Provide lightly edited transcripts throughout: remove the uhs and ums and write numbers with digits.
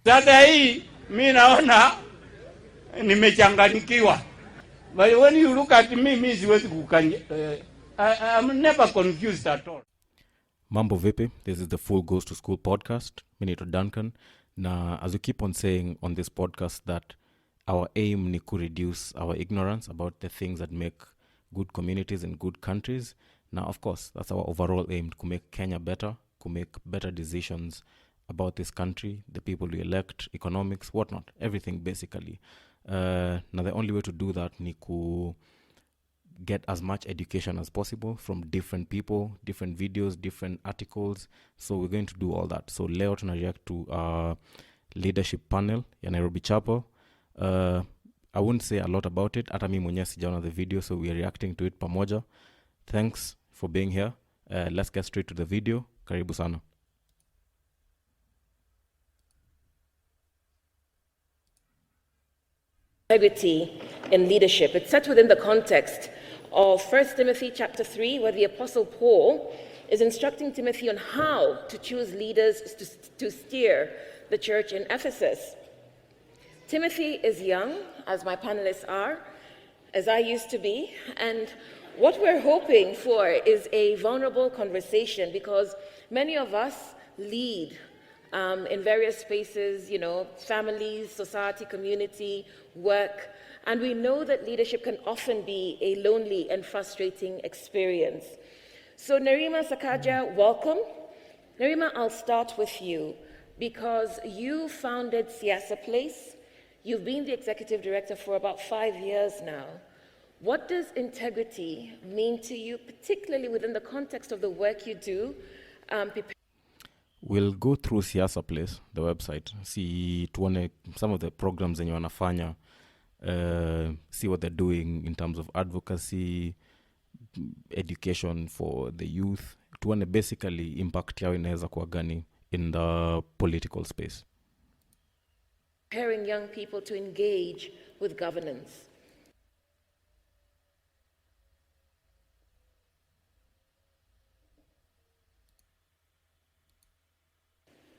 Sasa hii mi naona nimechanganyikiwa. But when you look at me siwezi I'm never confused at all. Mambo vipi? This is the Full Goes to School podcast. Mi naitwa Duncan. Na as we keep on saying on this podcast that our aim ni to reduce our ignorance about the things that make good communities and good countries. Now, of course, that's our overall aim, to make Kenya better, to make better decisions about this country, the people we elect, economics, whatnot, everything basically. Now, the only way to do that ni to get as much education as possible from different people, different videos, different articles. So we're going to do all that. So leo tuna react to our leadership panel ya Nairobi Chapel. I wouldn't say a lot about it. Hata mimi mwenyewe sijaona the video, so we are reacting to it pamoja. Thanks for being here. Let's get straight to the video. Karibu sana. Integrity in leadership. It's set within the context of 1 Timothy chapter 3, where the Apostle Paul is instructing Timothy on how to choose leaders to steer the church in Ephesus. Timothy is young, as my panelists are, as I used to be, and what we're hoping for is a vulnerable conversation, because many of us lead in various spaces, families, society, community, work, and we know that leadership can often be a lonely and frustrating experience. So Nerima, Sakaja, welcome. Nerima, I'll start with you, because you founded Siasa Place. You've been the executive director for about 5 years now. What does integrity mean to you, particularly within the context of the work you do? We'll go through Siasa Place, the website, see some of the programs zenye wanafanya, see what they're doing in terms of advocacy, education for the youth, tuone basically impact yao inaweza kuwa gani in the political space. Preparing young people to engage with governance.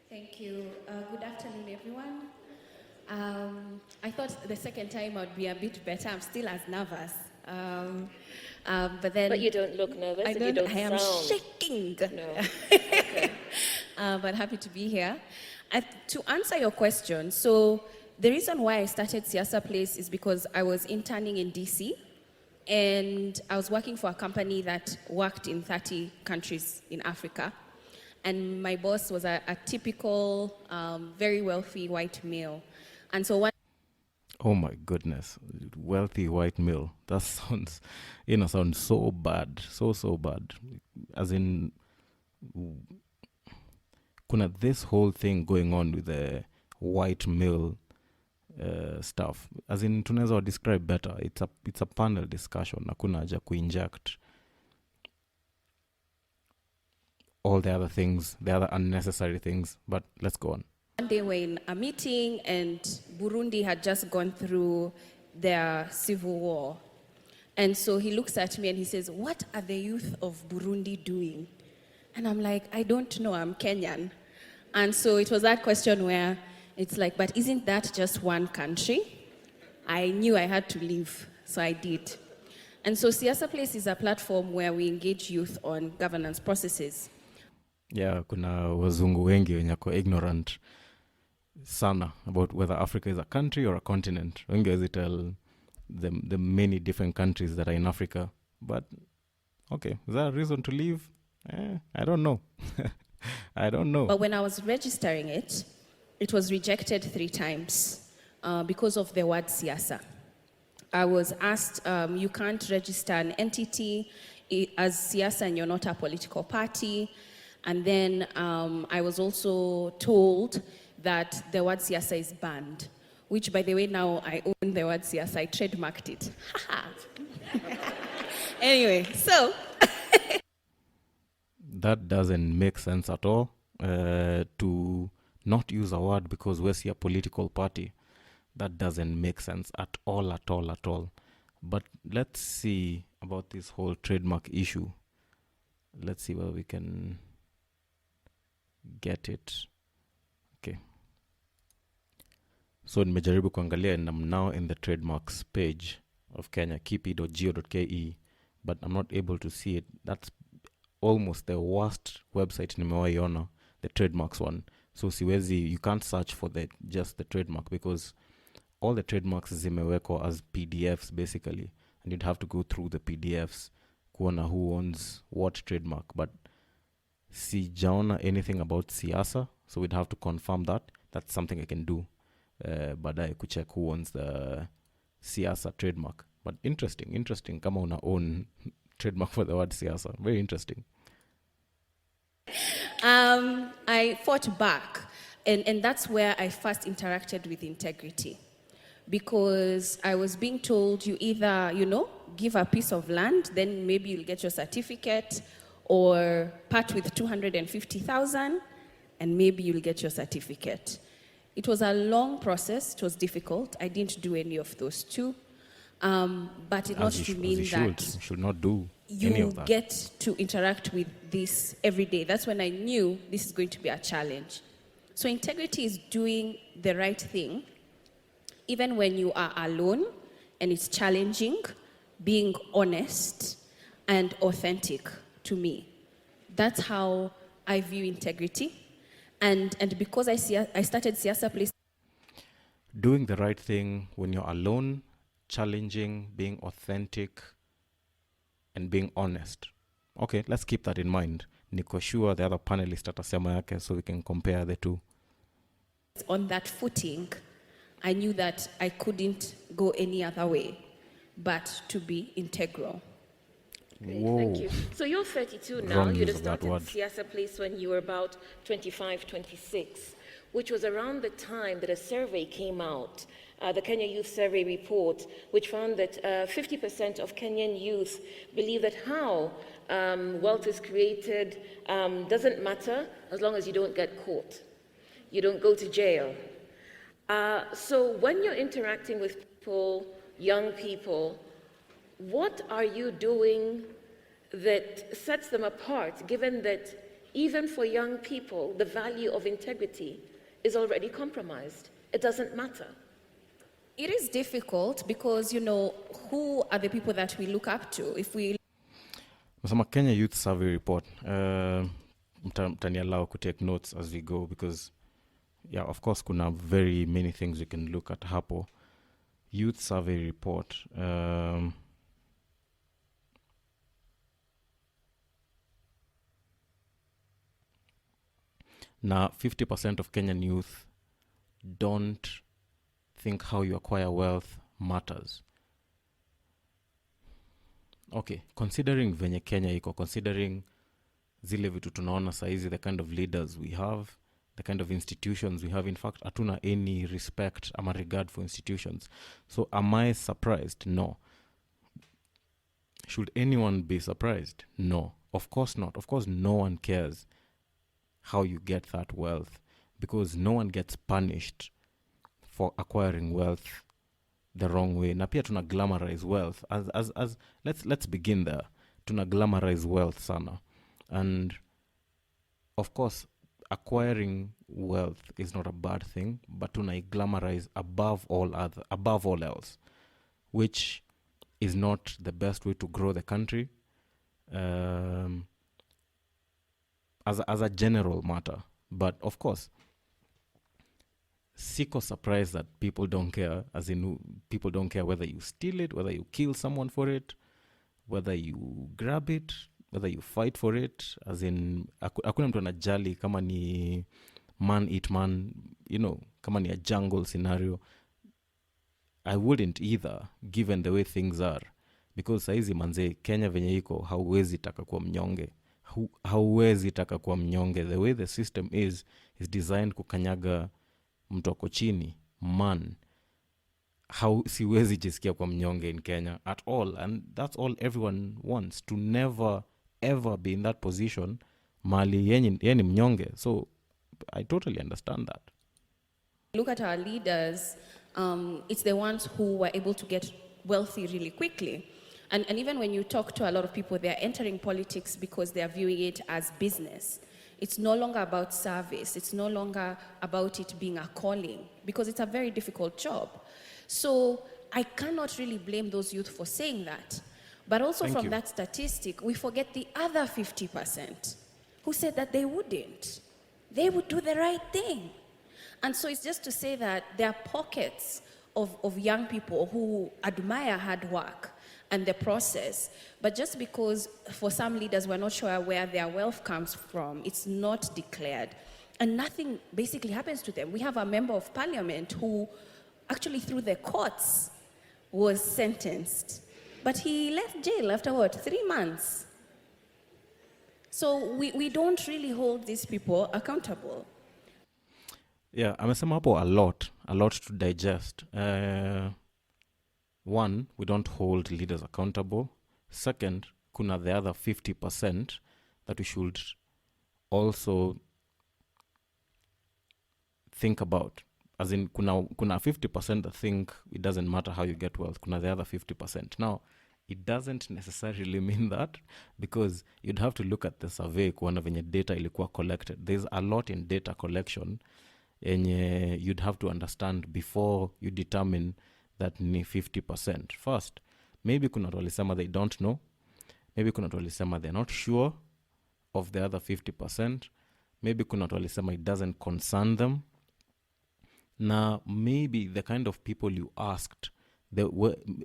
Thank you. Good afternoon, everyone. I thought the second time I'd be a bit better. I'm still as nervous. But you don't look nervous. I am shaking. No. Okay. But happy to be here. To answer your question, so the reason why I started Siasa Place is because I was interning in DC, and I was working for a company that worked in 30 countries in Africa. And my boss was a typical, very wealthy white male. And so one... Oh my goodness, wealthy white male. That sounds so bad, so bad. As in, kuna this whole thing going on with the white male stuff. As in, tunaweza describe better. It's a panel discussion. Hakuna haja kuinject all the other things, the other unnecessary things, but let's go on. One day we're in a meeting and Burundi had just gone through their civil war. And so he looks at me and he says, "What are the youth of Burundi doing?" And I'm like, "I don't know, I'm Kenyan." And so it was that question where it's like, but isn't that just one country? I knew I had to leave, so I did. And so Siasa Place is a platform where we engage youth on governance processes. Yeah, kuna wazungu wengi wenye wako ignorant sana about whether Africa is a country or a continent. Wengi wezi tell the many different countries that are in Africa. But, okay, is that a reason to leave? I don't know. I don't know. But when I was registering it, it was rejected 3 times because of the word Siasa. I was asked, you can't register an entity as Siasa and you're not a political party. And then I was also told that the word Siasa is banned, which, by the way, now I own the word Siasa. I trademarked it. Anyway, so... That doesn't make sense at all, to not use a word because we're a political party. That doesn't make sense at all. But let's see about this whole trademark issue. Let's see where we can get it. Okay. So nimejaribu kuangalia and I'm now in the trademarks page of Kenya, kipi.go.ke, but I'm not able to see it. That's almost the worst website nimewaiona, the trademarks one. So siwezi, you can't search for just the trademark, because all the trademarks zimewekwa as PDFs basically, and you'd have to go through the PDFs kuona who owns what trademark. But sijaona anything about Siasa, so we'd have to confirm that. That's something I can do. Baadaye kucheck who owns the Siasa trademark. But interesting kama una own trademark for the word Siasa. Very interesting. I fought back, and that's where I first interacted with integrity. Because I was being told you either, give a piece of land, then maybe you'll get your certificate, or part with 250,000, and maybe you'll get your certificate. It was a long process. It was difficult. I didn't do any of those two. But it not to mean that you should not do any of that. You get to interact with this every day. That's when I knew this is going to be a challenge. So integrity is doing the right thing, even when you are alone and it's challenging, being honest and authentic to me. That's how I view integrity. And because I started Siasa Place. Doing the right thing when you're alone, challenging, being authentic, and being honest. Okay, let's keep that in mind. Niko sure the other panelist atasema yake, so we can compare the two. On that footing, I knew that I couldn't go any other way but to be integral. Great, Whoa. thank you. So you're 32 now. Wrong You'd use have of that started word. Siasa Place when you were about 25, 26, which was around the time that a survey came out, the Kenya Youth Survey report, which found that 50% of Kenyan youth believe that how wealth is created doesn't matter as long as you don't get caught. You don't go to jail. So when you're interacting with people, young people, what are you doing that sets them apart, given that even for young people, the value of integrity is already compromised? It doesn't matter. It is difficult because, who are the people that we look up to? If we Nasema Kenya Youth Survey report. Mtaniallow to take notes as we go, because yeah, of course kuna very many things we can look at hapo. Youth Survey report. Now 50% of Kenyan youth don't think how you acquire wealth matters. Okay, considering venye Kenya iko, considering zile vitu tunaona saizi, the kind of leaders we have, the kind of institutions we have, in fact, hatuna any respect ama regard for institutions. So am I surprised? No. Should anyone be surprised? No. Of course not. Of course no one cares how you get that wealth, because no one gets punished for acquiring wealth the wrong way. Na pia tuna glamorize wealth as let's begin there. Tuna glamorize wealth sana, and of course acquiring wealth is not a bad thing, but tuna glamorize above all else, which is not the best way to grow the country. As a general matter. But of course, siko surprised that people don't care, as in people don't care whether you steal it, whether you kill someone for it, whether you grab it, whether you fight for it, as in hakuna mtu anajali kama ni man eat man, kama ni a jungle scenario. I wouldn't either, given the way things are, because saizi manze Kenya venye iko hauwezi taka kuwa mnyonge. Hauwezi taka kuwa mnyonge. The way the system is designed kukanyaga mtu ako chini, man. Siwezi jisikia kwa mnyonge in Kenya at all, and that's all everyone wants, to never ever be in that position mali yeni mnyonge. So I totally understand that. look at our leaders, it's the ones who were able to get wealthy really quickly. And even when you talk to a lot of people, they're entering politics because they're viewing it as business. It's no longer about service. It's no longer about it being a calling, because it's a very difficult job. So I cannot really blame those youth for saying that. But also Thank from you. that statistic, we forget the other 50% who said that they wouldn't. They would do the right thing. And so it's just to say that there are pockets of young people who admire hard work and the process, but just because for some leaders we're not sure where their wealth comes from, it's not declared, and nothing basically happens to them. We have a member of parliament who actually through the courts was sentenced, but he left jail after what, 3 months? So we don't really hold these people accountable. Yeah, amesema hapo a lot to digest. One, we don't hold leaders accountable. Second, kuna the other 50% that we should also think about. As in, kuna 50% that think it doesn't matter how you get wealth. Kuna the other 50%. Now, it doesn't necessarily mean that, because you'd have to look at the survey kuona venye data ilikuwa collected. There's a lot in data collection and you'd have to understand before you determine that ni 50%. First, maybe kuna watu walisema they don't know. Maybe kuna watu walisema they're not sure of the other 50%. Maybe kuna watu walisema it doesn't concern them. Now, maybe the kind of people you asked,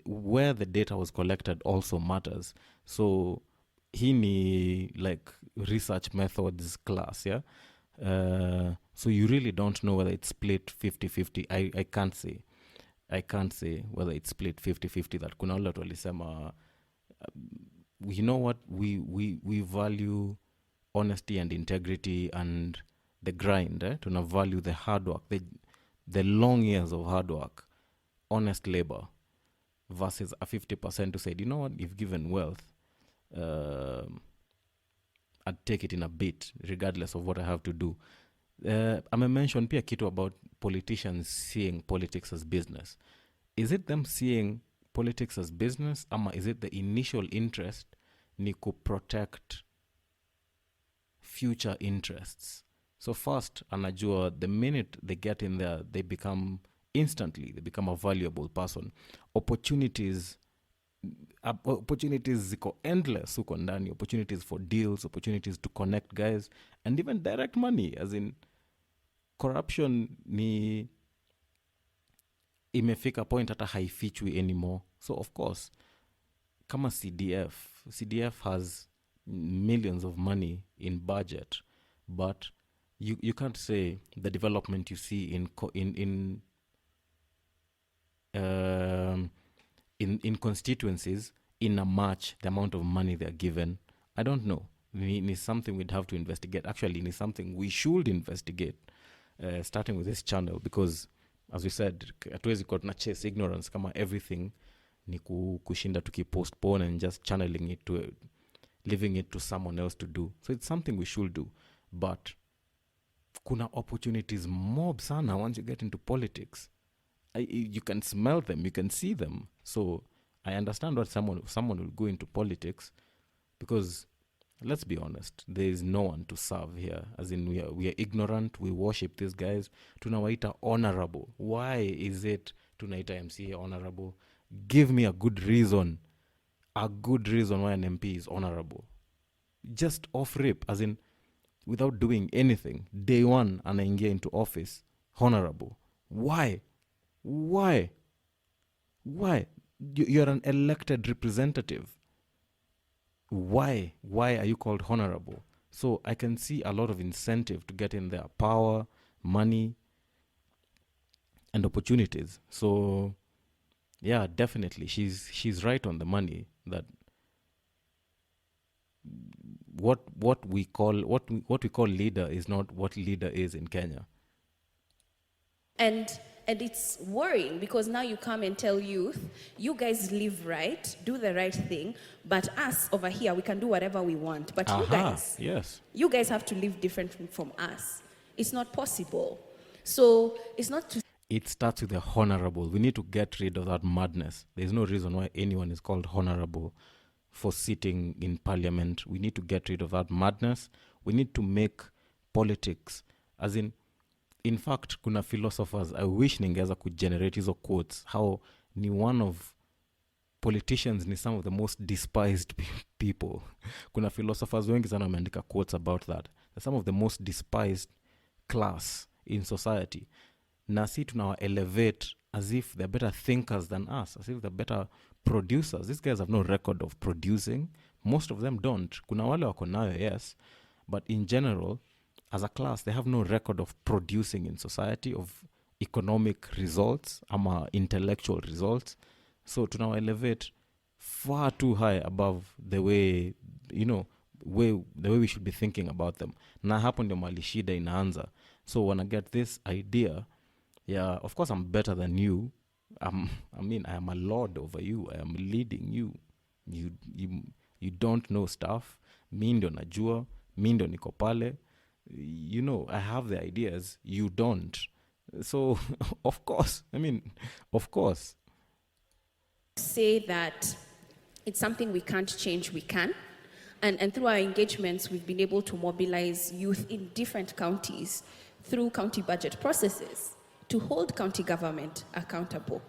where the data was collected also matters. So, hii ni like research methods class, yeah? So you really don't know whether it's split 50-50. I can't say. I can't say whether it's split 50-50. That kuna wale watu walisema, you know what, we value honesty and integrity and the grind. Tuna value the hard work, the long years of hard work, honest labor, versus a 50% who said, you know what, you've given wealth, I'd take it in a bit, regardless of what I have to do. I'm mentioned pia kitu about politicians seeing politics as business. Is it them seeing politics as business, ama is it the initial interest ni ku protect future interests? So first, anajua the minute they get in there, they become a valuable person. Opportunities ziko endless huko ndani, opportunities for deals, opportunities to connect guys, and even direct money, as in corruption ni imefika point hata haifichwi anymore. So of course, kama CDF has millions of money in budget, but you can't say the development you see in constituencies in a match the amount of money they're given. I don't know. It's something we'd have to investigate. Actually, it's something we should investigate, starting with this channel, because as we said, hatuwezi kuwa tuna chase ignorance kama everything ni kushinda tukipostpone and just channeling it to leaving it to someone else to do. So it's something we should do, but kuna opportunities mob sana once you get into politics. You can smell them, you can see them. So I understand what someone will go into politics, because let's be honest, there is no one to serve here. As in, we are ignorant, we worship these guys. Tunawaita honorable. Why is it tunaita MCA honorable? Give me a good reason why an MP is honorable. Just off rip, as in, without doing anything, day one anaingia into office, honorable. Why? You're an elected representative. Why are you called honorable? So I can see a lot of incentive to get in there: power, money, and opportunities. So yeah, definitely she's right on the money that what we call leader is not what leader is in Kenya. And it's worrying, because now you come and tell youth, you guys live right, do the right thing, but us over here, we can do whatever we want. But you guys have to live different from us. It's not possible. So it's not to... It starts with the honorable. We need to get rid of that madness. There's no reason why anyone is called honorable for sitting in parliament. We need to get rid of that madness. We need to make politics. As in fact, kuna philosophers, I wish ningeweza kugenerate hizo quotes, how ni one of politicians ni some of the most despised people. Kuna philosophers wengi sana wameandika quotes about that. They're some of the most despised class in society. Na si tunawa elevate as if they're better thinkers than us, as if they're better producers. These guys have no record of producing. Most of them don't. Kuna wale wako nayo, yes. But in general, as a class, they have no record of producing in society, of economic results, ama intellectual results. So tunawa elevate far too high above the way, the way we should be thinking about them. Na hapo ndio mali shida inaanza. So when I get this idea, yeah, of course I'm better than you. I am a lord over you. I am leading you. You don't know stuff. Mi ndio najua. Mi ndio niko pale. I have the ideas. You don't. So, of course. Say that it's something we can't change, we can. And through our engagements, we've been able to mobilize youth in different counties through county budget processes to hold county government accountable.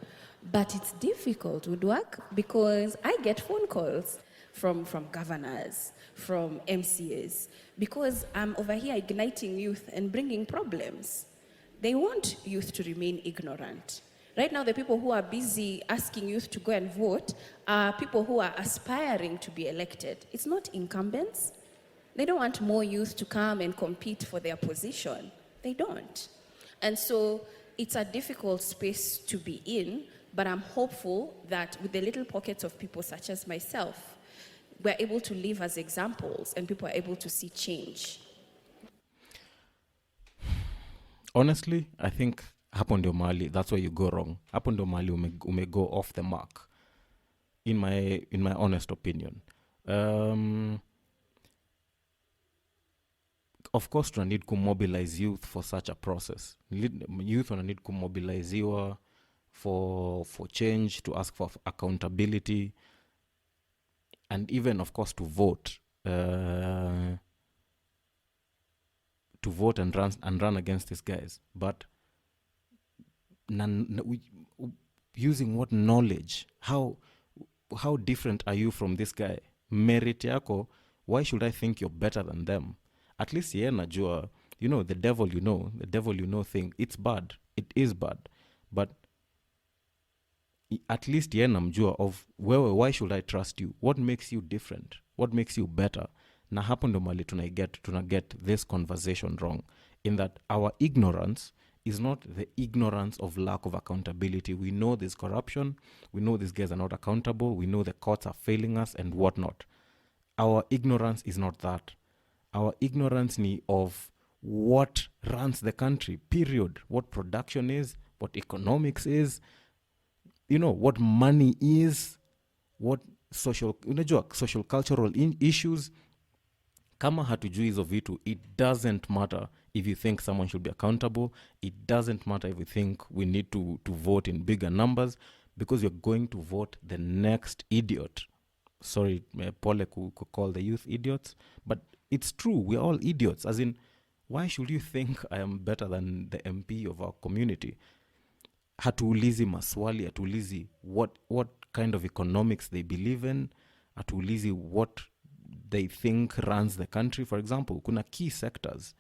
But it's difficult, Woodwork, because I get phone calls from governors, from MCAs, because I'm over here igniting youth and bringing problems. They want youth to remain ignorant. Right now, the people who are busy asking youth to go and vote are people who are aspiring to be elected. It's not incumbents. They don't want more youth to come and compete for their position. They don't. And so it's a difficult space to be in, but I'm hopeful that with the little pockets of people such as myself, we're able to live as examples and people are able to see change. Honestly, I think hapo ndio mahali, that's where you go wrong. Hapo ndio mahali ume go off the mark, in my honest opinion. Of course, tuna need to mobilize youth for such a process. Youth wana need to mobilize for change, to ask for accountability, and even, of course, to vote. To vote and run against these guys. But using what knowledge? How different are you from this guy? Merit yako, why should I think you're better than them? At least yeye najua, the devil you know thing, it's bad. It is bad. But at least yeye namjua of, why should I trust you? What makes you different? What makes you better? Na hapo ndo mali tuna get this conversation wrong, in that our ignorance is not the ignorance of lack of accountability. We know there's corruption. We know these guys are not accountable. We know the courts are failing us and whatnot. Our ignorance is not that. Our ignorance ni of what runs the country, period. What production is, what economics is, what money is, what social cultural issues. Kama hatujui hizo vitu, it doesn't matter if you think someone should be accountable. It doesn't matter if you think we need to vote in bigger numbers, because you're going to vote the next idiot. Sorry, Pole could call the youth idiots, but it's true. We're all idiots. As in, why should you think I am better than the MP of our community? Hatuulizi maswali, hatuulizi what kind of economics they believe in, hatuulizi what they think runs the country. For example, kuna key sectors,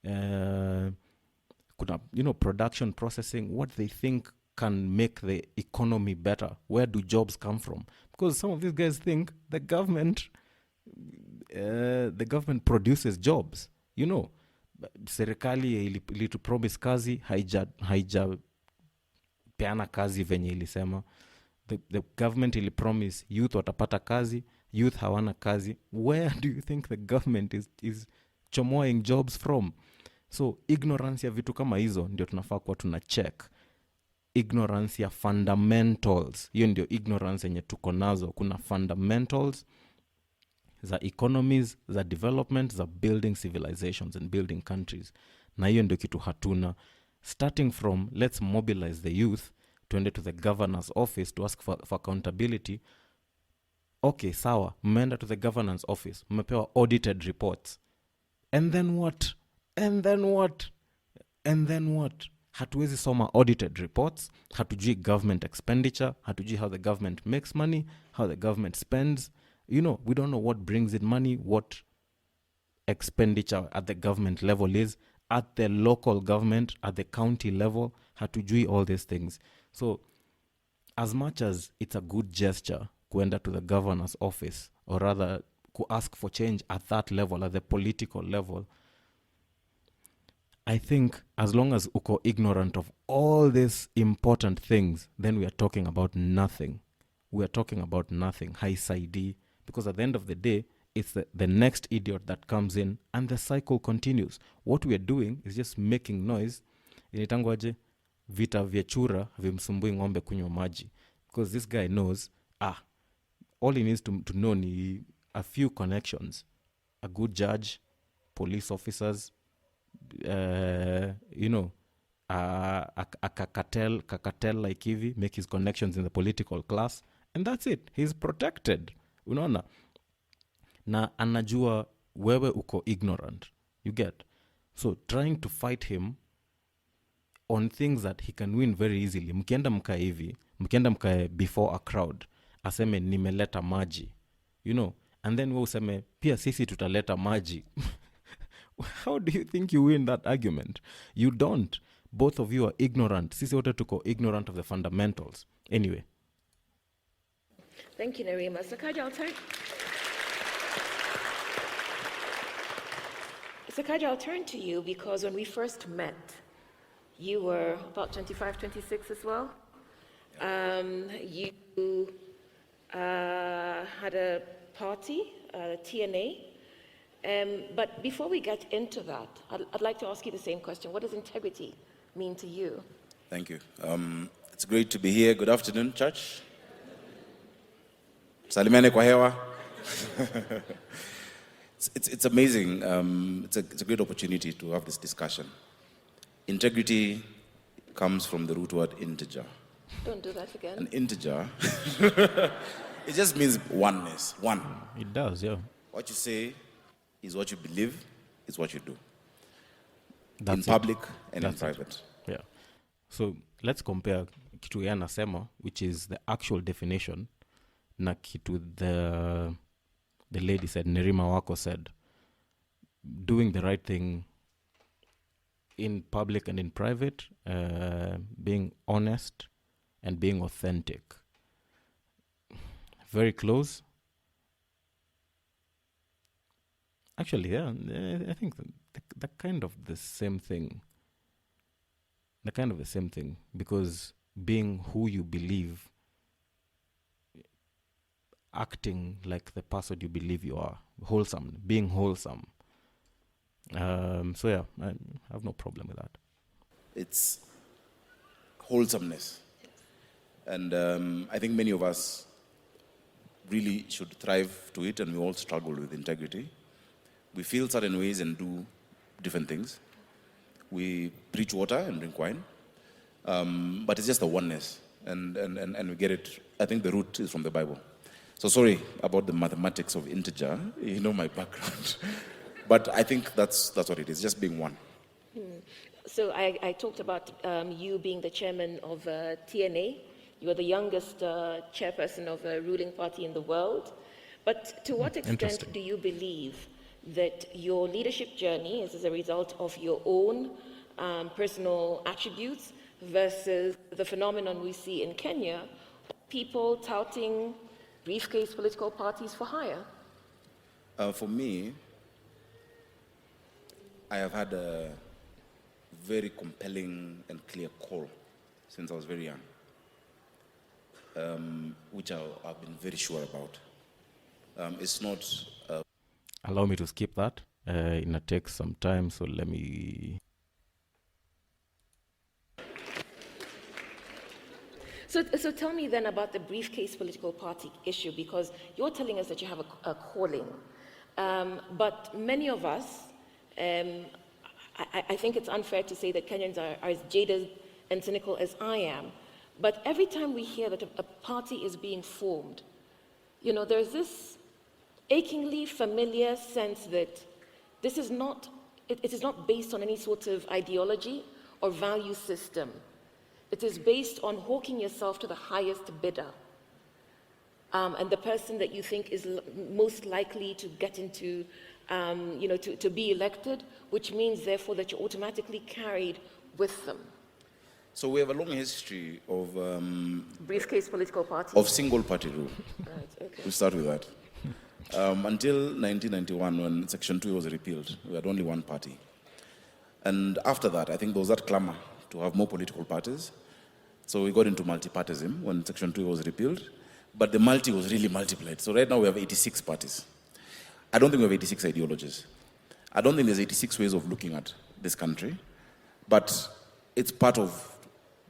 kuna production, processing, what they think can make the economy better. Where do jobs come from? Because some of these guys think the government produces jobs. Serikali ilitu promise kazi, haija peana kazi venye ilisema. The government ili promise youth watapata kazi, youth hawana kazi. Where do you think the government is chomoing jobs from? So ignorance ya vitu kama hizo ndio tunafaa kuwa tuna check. Ignorance ya fundamentals, hiyo ndio ignorance yenye tuko nazo. Kuna fundamentals za economies, za development, za building civilizations and building countries, na hiyo ndio kitu hatuna. Starting from, let's mobilize the youth, tuende to the governor's office to ask for accountability. Okay, sawa, mmeenda to the governor's office, mmepewa audited reports. And then what? And then what? Hatuwezi soma audited reports, hatujui government expenditure, hatujui how the government makes money, how the government spends. We don't know what brings in money, what expenditure at the government level is, at the local government, at the county level, hatujui all these things. So as much as it's a good gesture kuenda to the governor's office, or rather to ask for change at that level, at the political level, I think as long as uko ignorant of all these important things, then we are talking about nothing. We are talking about nothing. Haisaidi. Because at the end of the day, it's the next idiot that comes in and the cycle continues. What we are doing is just making noise. Initangwaje vita vya chura vimsumbui ng'ombe kunywa maji. Because this guy knows, all he needs to know ni a few connections. A good judge, police officers, a cartel like hivi, make his connections in the political class, and that's it. He's protected. Unaona? Na anajua wewe uko ignorant. You get? So trying to fight him on things that he can win very easily. Mkienda mkae before a crowd, aseme nimeleta maji. And then wewe useme pia sisi tutaleta maji. How do you think you win that argument? You don't. Both of you are ignorant. Sisi wote tuko ignorant of the fundamentals. Anyway. Thank you, Nerima. Sakaja, I'll turn to you, because when we first met, you were about 25, 26 as well. You had a party, TNA. But before we get into that, I'd like to ask you the same question. What does integrity mean to you? Thank you. It's great to be here. Good afternoon, church. Salimene kwa hewa. It's amazing. It's a great opportunity to have this discussion. Integrity comes from the root word integer. Don't do that again. An integer, it just means oneness, one. It does, yeah. What you say is what you believe, is what you do. That's in public and That's in private. Yeah. So let's compare kitu ya nasema, which is the actual definition, na kitu the lady said, Nerima Wako said. Doing the right thing in public and in private, being honest and being authentic. Very close. Actually, yeah, I think they're kind of the same thing. They're kind of the same thing, because being who you believe, acting like the person you believe you are, being wholesome. So yeah, I have no problem with that. It's wholesomeness. And I think many of us really should thrive to it, and we all struggle with integrity. We feel certain ways and do different things. We preach water and drink wine, but it's just the oneness, and we get it. I think the root is from the Bible. So sorry about the mathematics of integer, my background. But I think that's what it is, just being one. So I talked about you being the chairman of TNA. You are the youngest chairperson of a ruling party in the world. But to what extent do you believe that your leadership journey is as a result of your own personal attributes versus the phenomenon we see in Kenya, people touting briefcase political parties for hire? For me, I have had a very compelling and clear call since I was very young, which I've been very sure about. It's not... Allow me to skip that. It takes some time, so let me... So tell me then about the briefcase political party issue, because you're telling us that you have a calling. But many of us, I think it's unfair to say that Kenyans are as jaded and cynical as I am. But every time we hear that a party is being formed, there's this achingly familiar sense that this is not it is not based on any sort of ideology or value system. It is based on hawking yourself to the highest bidder. And the person that you think is most likely to get into, to be elected, which means therefore that you're automatically carried with them. So we have a long history of Briefcase political parties. of single party rule. Right, okay. We'll start with that. Until 1991, when Section 2 was repealed, we had only one party. And after that, I think there was that clamor to have more political parties. So we got into multi-partyism when Section 2 was repealed. But the multi was really multiplied. So right now we have 86 parties. I don't think we have 86 ideologies. I don't think there's 86 ways of looking at this country. But it's part of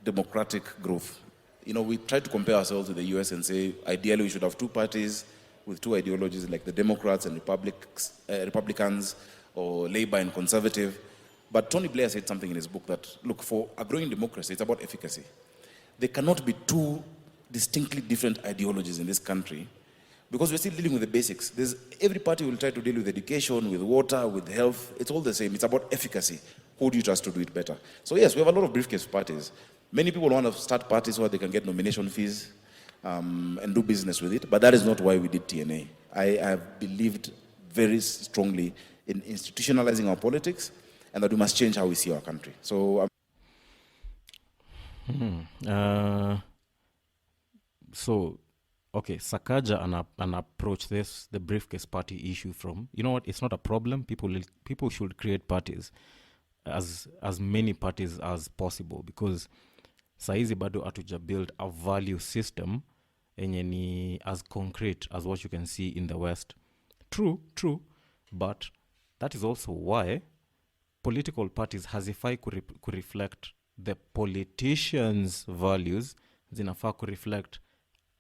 democratic growth. You know, we try to compare ourselves with the US and say, ideally we should have two parties with two ideologies like the Democrats and Republicans, or Labour and Conservative. But Tony Blair said something in his book that, look, for a growing democracy, it's about efficacy. There cannot be two distinctly different ideologies in this country because we're still dealing with the basics. Every party will try to deal with education, with water, with health. It's all the same. It's about efficacy. Who do you trust to do it better? So yes, we have a lot of briefcase parties. Many people want to start parties where they can get nomination fees and do business with it, but that is not why we did TNA. I have believed very strongly in institutionalizing our politics and that we must change how we see our country. So okay, Sakaja and approach the briefcase party issue from, you know what, it's not a problem. People should create parties, as many parties as possible, because saizi bado atuja build a value system enye ni as concrete as what you can see in the West. True, but that is also why political parties hazifai kureflect the politicians' values, zinafaa kureflect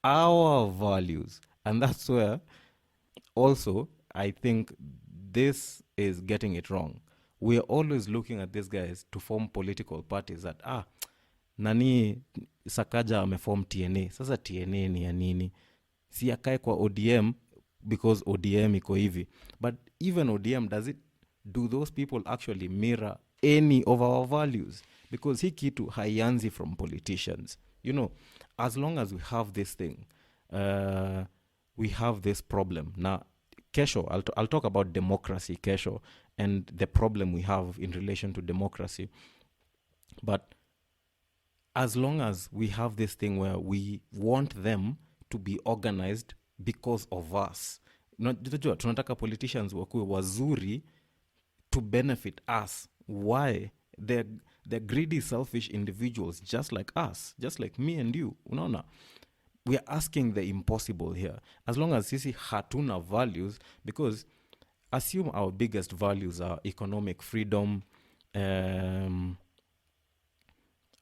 our values. And that's where also I think this is getting it wrong. We are always looking at these guys to form political parties that, nani Sakaja ameform TNA. Sasa TNA ni ya nini? Si akae kwa ODM because ODM iko hivi. But even ODM, do those people actually mirror any of our values? Because hii kitu haianzi from politicians. You know, as long as we have this thing, we have this problem. Now, kesho, I'll talk about democracy kesho and the problem we have in relation to democracy. But as long as we have this thing where we want them to be organized because of us, tunataka politicians wakuwe wazuri to benefit us. Why? They're greedy, selfish individuals just like us, just like me and you. Unaona? We are asking the impossible here. As long as sisi hatuna values, because assume our biggest values are economic freedom,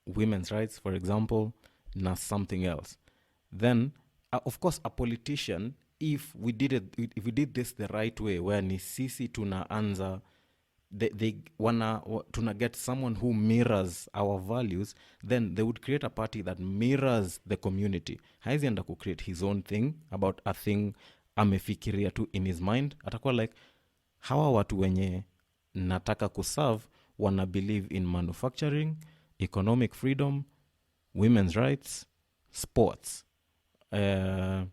women's rights, for example, na something else. Then, of course, a politician, if we did this the right way, where ni sisi tunaanza, they wanna get someone who mirrors our values, then they would create a party that mirrors the community. Haizi enda ku create his own thing about a thing amefikiria tu in his mind. Atakuwa like, hawa watu wenye nataka kuserve wana believe in manufacturing, economic freedom, women's rights, sports, or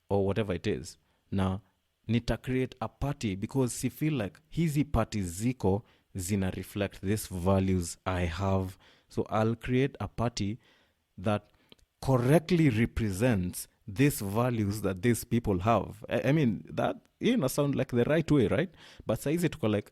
whatever it is. Now, nita create a party because she feel like hizi parties ziko zina reflect these values I have. So I'll create a party that correctly represents these values that these people have. I mean, that, sound like the right way, right? But saizi tuko like,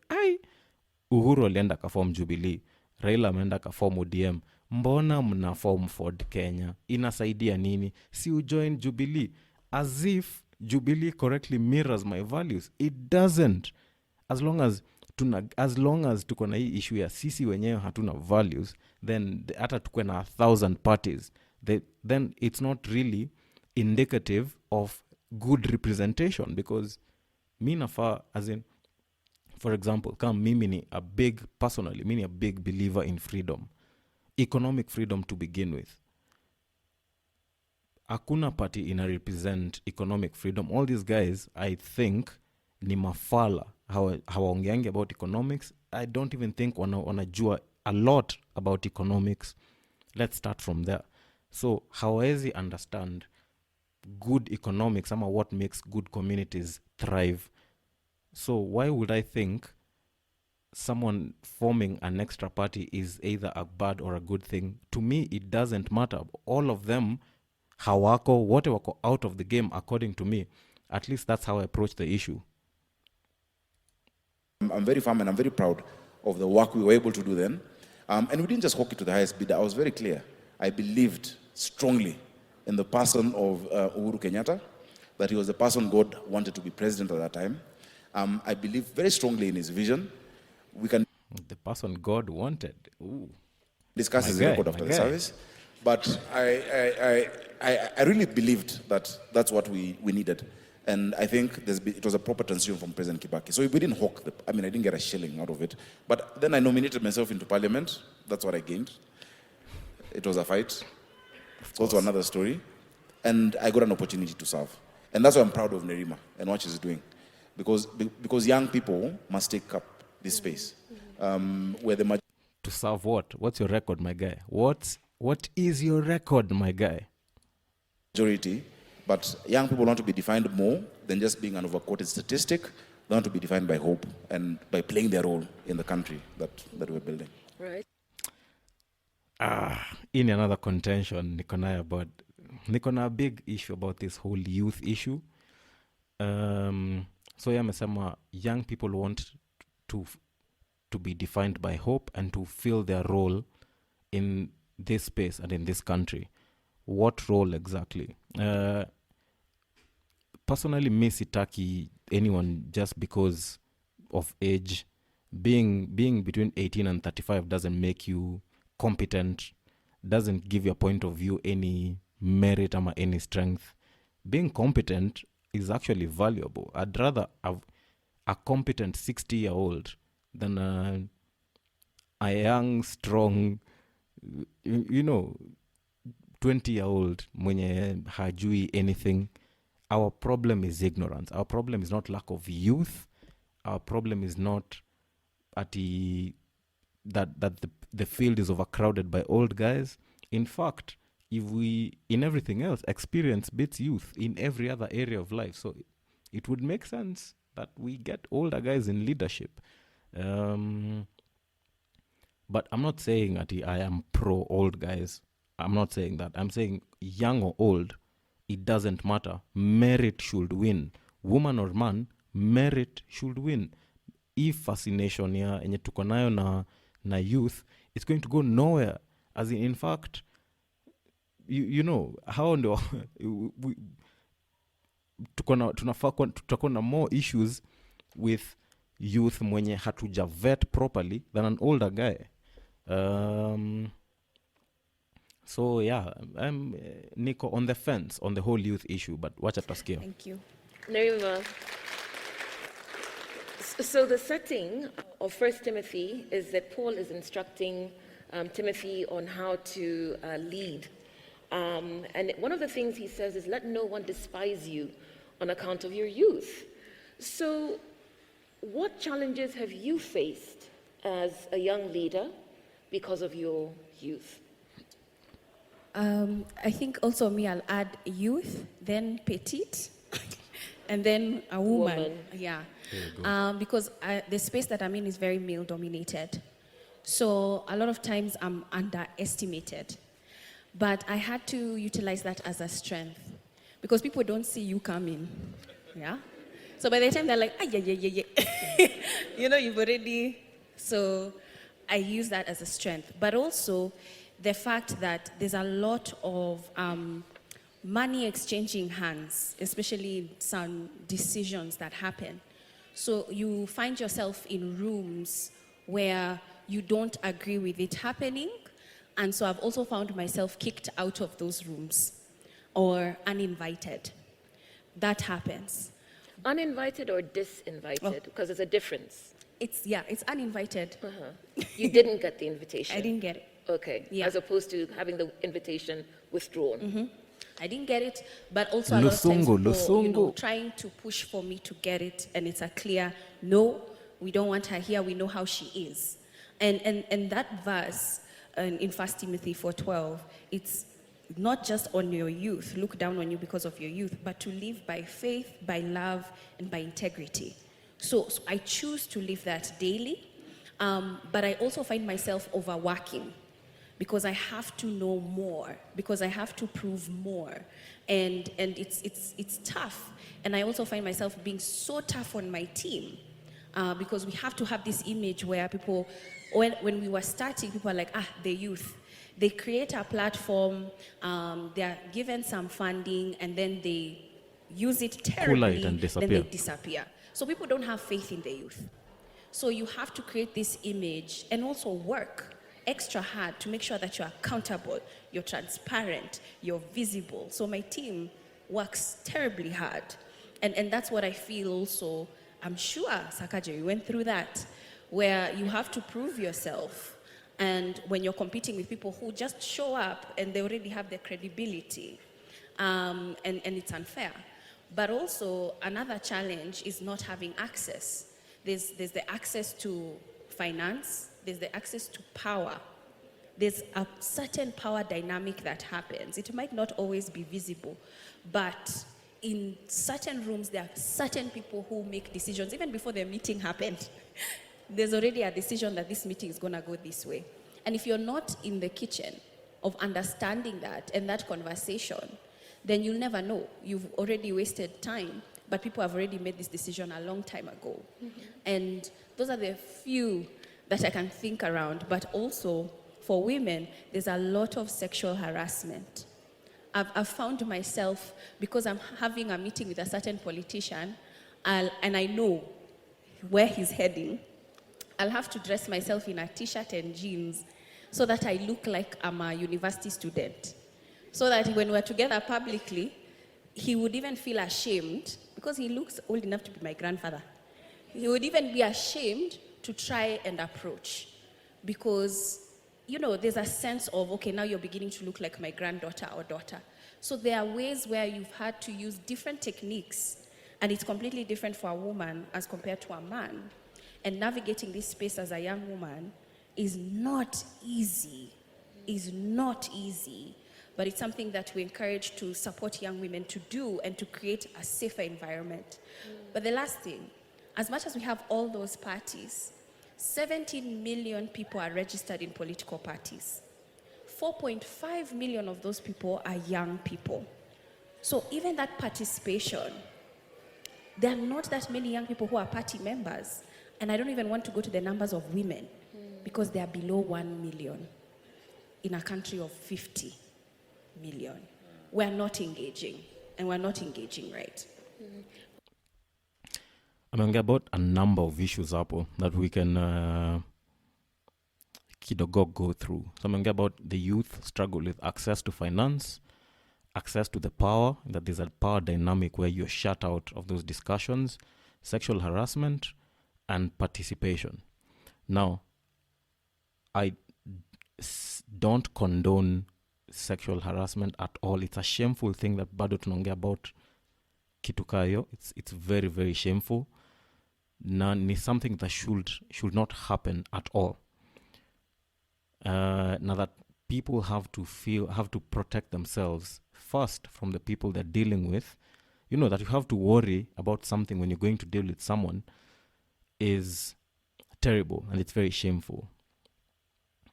Uhuru alienda kaform Jubilee, Raila ameenda kaform ODM. Mbona mna form Ford Kenya? Inasaidia nini? Si ujoin Jubilee. As if Jubilee correctly mirrors my values. It doesn't. As long as tuko na hii issue ya sisi wenyewe hatuna values, then hata tuko na 1,000 parties, then it's not really indicative of good representation, because mi nafaa, as in, for example, kama mimi ni a big believer in freedom, economic freedom to begin with. Hakuna party ina represent economic freedom. All these guys, I think, ni mafala. Hawaongeangi about economics. I don't even think wanajua a lot about economics. Let's start from there. So hawezi understand good economics ama what makes good communities thrive. So why would I think someone forming an extra party is either a bad or a good thing? To me, it doesn't matter. All of them, hawako, wote wako out of the game, according to me. At least that's how I approach the issue. I'm very firm and I'm very proud of the work we were able to do then. And we didn't just hawk it to the highest bidder. I was very clear. I believed strongly in the person of Uhuru Kenyatta, that he was the person God wanted to be president at that time. I believe very strongly in his vision. We can The person God wanted. Ooh. discuss his record after the service, but I really believed that that's what we needed. And I think it was a proper transition from President Kibaki. So we didn't hawk I didn't get a shilling out of it. But then I nominated myself into parliament. That's what I gained. It was a fight. It's also another story. And I got an opportunity to serve. And that's why I'm proud of Nerima and what she's doing. Because young people must take up this space. Where the To serve what? What's your record, my guy? What is your record, my guy? majority, but young people want to be defined more than just being an overquoted statistic. They want to be defined by hope and by playing their role in the country that we're building. Right. In another contention, niko na a big issue about this whole youth issue. So amesema young people want to be defined by hope and to fill their role in this space and in this country. What role exactly? Personally, me sitaki anyone just because of age. Being between 18 and 35 doesn't make you competent, doesn't give your point of view any merit or any strength. Being competent is actually valuable. I'd rather have a competent 60-year-old than a young, strong, 20-year-old mwenye hajui anything. Our problem is ignorance. Our problem is not lack of youth. Our problem is not that the field is overcrowded by old guys. In fact, if we, in everything else, experience beats youth in every other area of life. So it would make sense that we get older guys in leadership. But I'm not saying that I am pro old guys. I'm not saying that. I'm saying young or old, it doesn't matter. Merit should win. Woman or man, merit should win. If fascination ya enye tuko nayo na youth, it's going to go nowhere. As in fact, how ndo tutakuwa na more issues with youth mwenye hatuja vet properly than an older guy. So yeah, I'm Nico on the fence on the whole youth issue, but watch at Paskia. Thank you. Nerima. So the setting of 1 Timothy is that Paul is instructing Timothy on how to lead. And one of the things he says is, let no one despise you on account of your youth. So what challenges have you faced as a young leader because of your youth? I think also me, I'll add youth, then petite, and then a woman. Yeah. Because the space that I'm in is very male-dominated. So a lot of times I'm underestimated. But I had to utilize that as a strength. Because people don't see you coming. Yeah? So by the time they're like, yeah. You've already... So I use that as a strength. But also the fact that there's a lot of money exchanging hands, especially some decisions that happen. So you find yourself in rooms where you don't agree with it happening. And so I've also found myself kicked out of those rooms or uninvited. That happens. Uninvited or disinvited? Because there's a difference. It's uninvited. You didn't get the invitation? I didn't get it. Okay. Yeah. As opposed to having the invitation withdrawn. Mm-hmm. I didn't get it, but also a lot of times people, trying to push for me to get it, and it's a clear no, We don't want her here. We know how she is. And that verse in 1 Timothy 4:12, it's not just on your youth, look down on you because of your youth, but to live by faith, by love, and by integrity. So I choose to live that daily, but I also find myself overworking because I have to know more, because I have to prove more, and it's tough. And I also find myself being so tough on my team because we have to have this image where people, when we were starting, people are like, the youth. They create a platform, they're given some funding, and then they use it terribly, and disappear. then they disappear. So people don't have faith in the youth. So you have to create this image and also work extra hard to make sure that you're accountable, you're transparent, you're visible. So my team works terribly hard. And that's what I feel also. I'm sure, Sakaja, you went through that, where you have to prove yourself. And when you're competing with people who just show up and they already have their credibility, and it's unfair. But also, another challenge is not having access. There's the access to finance, there's the access to power. There's a certain power dynamic that happens. It might not always be visible, but in certain rooms, there are certain people who make decisions, even before the meeting happened. There's already a decision that this meeting is going to go this way. And if you're not in the kitchen of understanding that and that conversation, then you'll never know. You've already wasted time, but people have already made this decision a long time ago. Mm-hmm. And those are the few that I can think around. But also, for women, there's a lot of sexual harassment. I've found myself, because I'm having a meeting with a certain politician, and I know where he's heading, I'll have to dress myself in a t-shirt and jeans so that I look like I'm a university student. So that when we're together publicly, he would even feel ashamed, because he looks old enough to be my grandfather. He would even be ashamed to try and approach, because, there's a sense of, okay, now you're beginning to look like my granddaughter or daughter. So there are ways where you've had to use different techniques, and it's completely different for a woman as compared to a man. And navigating this space as a young woman is not easy, but it's something that we encourage to support young women to do and to create a safer environment. But the last thing, as much as we have all those parties, 17 million people are registered in political parties. 4.5 million of those people are young people. So even that participation, there are not that many young people who are party members. And I don't even want to go to the numbers of women, because they are below 1 million in a country of 50 million. We're not engaging, and we're not engaging right. I'm going about a number of issues, Apple, that we can go through. So I'm going about the youth struggle with access to finance, access to the power, that there's a power dynamic where you're shut out of those discussions, sexual harassment, and participation. Now, I don't condone sexual harassment at all. It's a shameful thing that bado tunaongea about kitu kayo. It's very, very shameful. It's something that should not happen at all. Now that people have to protect themselves first from the people they're dealing with. That you have to worry about something when you're going to deal with someone is terrible, and it's very shameful.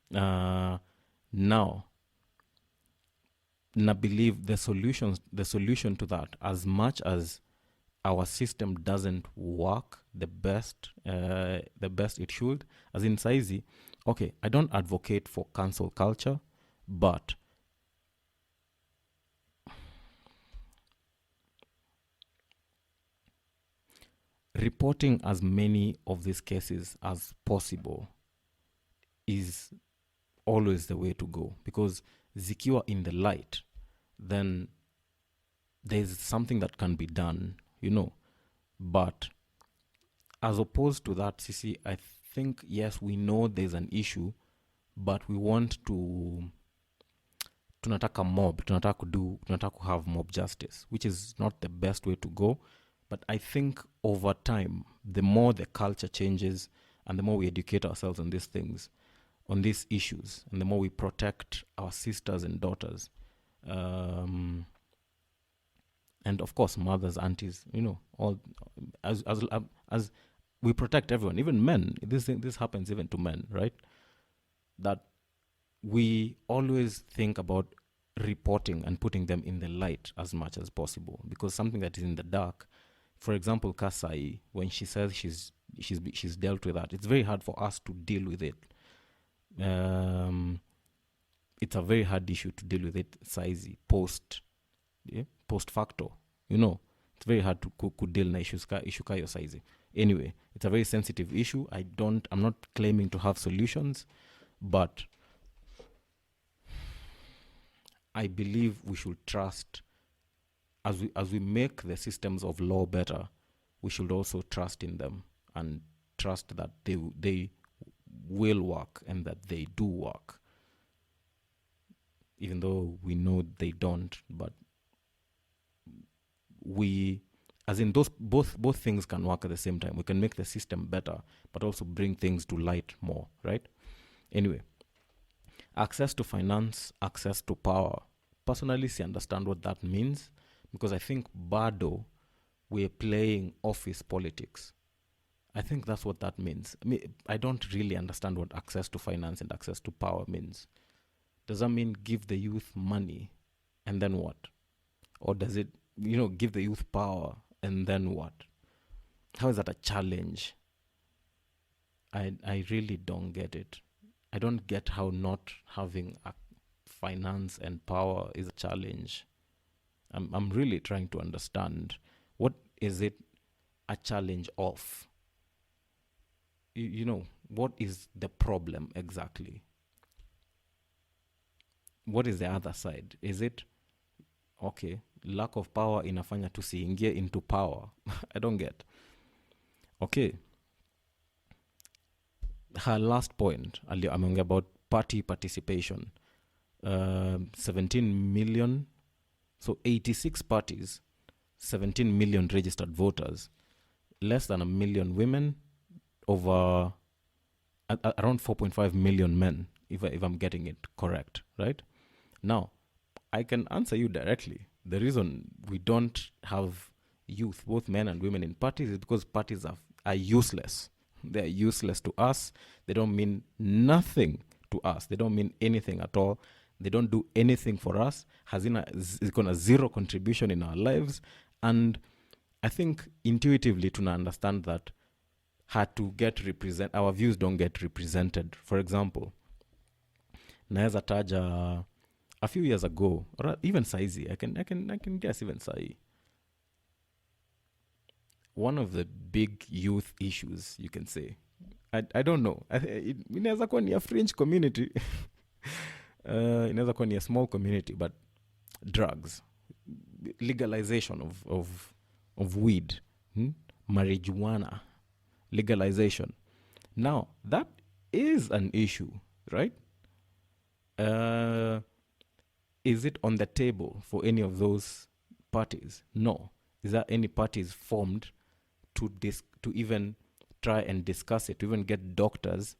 Now, I believe the solution to that, as much as our system doesn't work the best it should, as in Saizi, okay, I don't advocate for cancel culture, but reporting as many of these cases as possible is always the way to go, because zikiwa in the light, then there's something that can be done, But as opposed to that, Sisi, I think, yes, we know there's an issue, but we want to tunataka have mob justice, which is not the best way to go, But I think over time, the more the culture changes and the more we educate ourselves on these things, on these issues, and the more we protect our sisters and daughters, and of course mothers, aunties, all as we protect everyone, even men. This happens even to men, right? That we always think about reporting and putting them in the light as much as possible, because something that is in the dark, for example, Kasai, when she says she's dealt with that, it's very hard for us to deal with it. It's a very hard issue to deal with it, Saizi, post facto. It's very hard to deal na issues ka yo Saizi. Anyway, it's a very sensitive issue. I'm not claiming to have solutions, but I believe we should trust, as we make the systems of law better, we should also trust in them and trust that they will work and that they do work, even though we know they don't. But as in both things can work at the same time. We can make the system better, but also bring things to light more, right? Anyway, access to finance, access to power. Personally, I understand what that means, because I think bado we're playing office politics. I think that's what that means. I don't really understand what access to finance and access to power means. Does that mean give the youth money and then what? Or does it, give the youth power and then what? How is that a challenge? I really don't get it. I don't get how not having a finance and power is a challenge. I'm really trying to understand, what is it a challenge of? What is the problem exactly? What is the other side? Is it, okay, lack of power inafanya tusiingie into power? I don't get. Okay. Her last point, ameongea about party participation. 17 million, so 86 parties, 17 million registered voters, less than 1 million women, over around 4.5 million men, if I'm getting it correct, right? Now, I can answer you directly. The reason we don't have youth, both men and women, in parties is because parties are useless. They're useless to us. They don't mean nothing to us. They don't mean anything at all. They don't do anything for us. It's got a zero contribution in our lives. And I think intuitively to understand that had to get our views don't get represented. For example, naeza taja a few years ago, or even saizi, I can guess even sai. One of the big youth issues, you can say, I don't know, inaweza kuwa ni a fringe community, inaweza kuwa ni a small community, but drugs, legalization of weed, marijuana, legalization. Now, that is an issue, right? Is it on the table for any of those parties? No. Is there any parties formed to even try and discuss it, to even get doctors,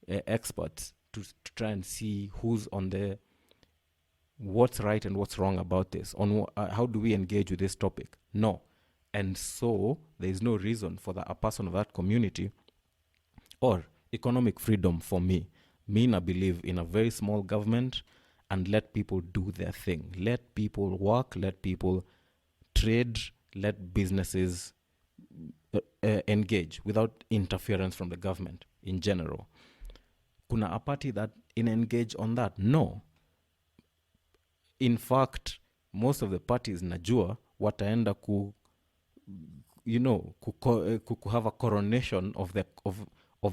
experts, to try and see who's on the what's right and what's wrong about this? On how do we engage with this topic? No. And so there is no reason for a person of that community, or economic freedom for me. I believe in a very small government, and let people do their thing. Let people work, let people trade, let businesses engage without interference from the government in general. Kuna a party that engage on that? No. In fact, most of the parties najua wataenda have a coronation of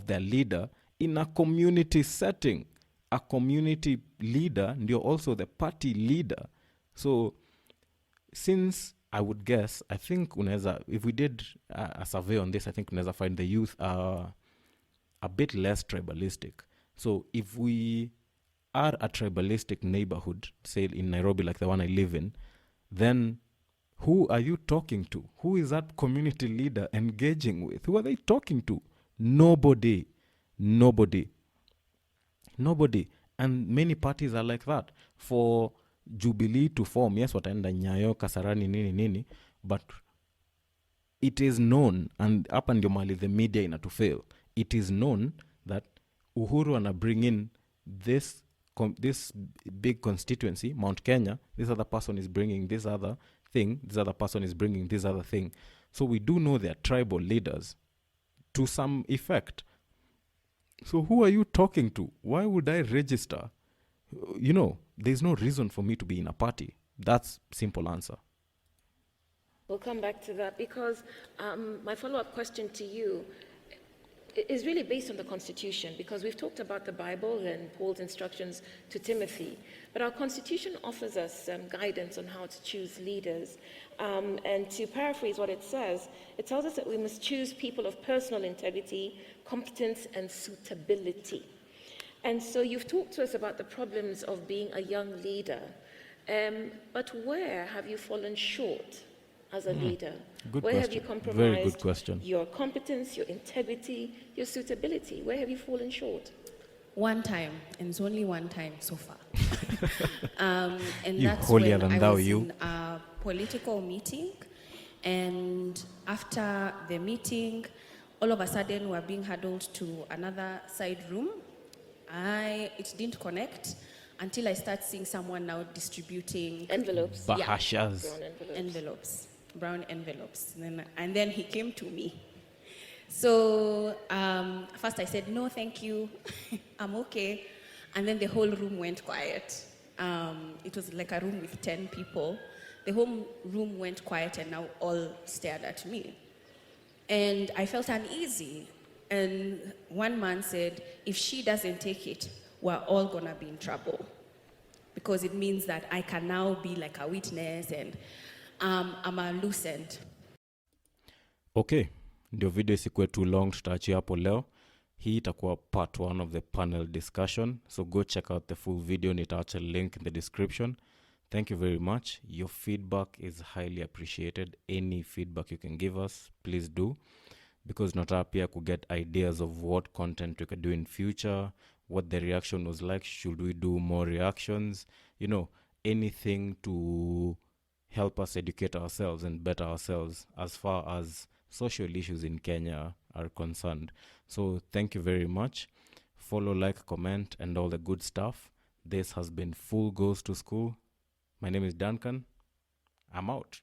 their leader in a community setting. A community leader ndio also the party leader. So since I would guess, I think if we did a survey on this, I think unaweza find the youth are a bit less tribalistic. So if we are a tribalistic neighborhood, say in Nairobi like the one I live in, then Who are you talking to? Who is that community leader engaging with? Who are they talking to? Nobody. Nobody. Nobody. And many parties are like that. For Jubilee to form, yes, wataenda Nyayo, Kasarani, nini, but it is known, and hapa ndio mali the media ina to fail, it is known that Uhuru ana bring in this big constituency, Mount Kenya, this other person is bringing this other thing, this other person is bringing this other thing. So we do know they're tribal leaders to some effect. So who are you talking to? Why would I register? There's no reason for me to be in a party. That's simple answer. We'll come back to that because my follow-up question to you is really based on the Constitution, because we've talked about the Bible and Paul's instructions to Timothy, but our Constitution offers us guidance on how to choose leaders. And to paraphrase what it says, it tells us that we must choose people of personal integrity, competence, and suitability. And so you've talked to us about the problems of being a young leader, but where have you fallen short as a leader? Good Where question. have you compromised Very good question. your competence, your integrity, your suitability? Where have you fallen short? One time, and it's only one time so far. And You that's holier when than I thou, was you. in a political meeting, and after the meeting, all of a sudden we're being huddled to another side room. It didn't connect until I start seeing someone now distributing Envelopes. Bahashas. Brown envelopes. and then he came to me. So first I said, no, thank you, I'm okay. And then the whole room went quiet. It was like a room with 10 people. The whole room went quiet and now all stared at me. And I felt uneasy. And one man said, if she doesn't take it, we're all gonna be in trouble. Because it means that I can now be like a witness and I'm a loose end. Okay, ndio video isikuwe too long, tutaachia hapo leo. Hii itakuwa part 1 of the panel discussion. So go check out the full video, nitaacha link in the description. Thank you very much. Your feedback is highly appreciated. Any feedback you can give us, please do. Because nataka pia ku get ideas of what content we could do in future, what the reaction was like, should we do more reactions, anything to help us educate ourselves and better ourselves as far as social issues in Kenya are concerned. So thank you very much. Follow, like, comment, and all the good stuff. This has been Full Goes to School. My name is Duncan. I'm out.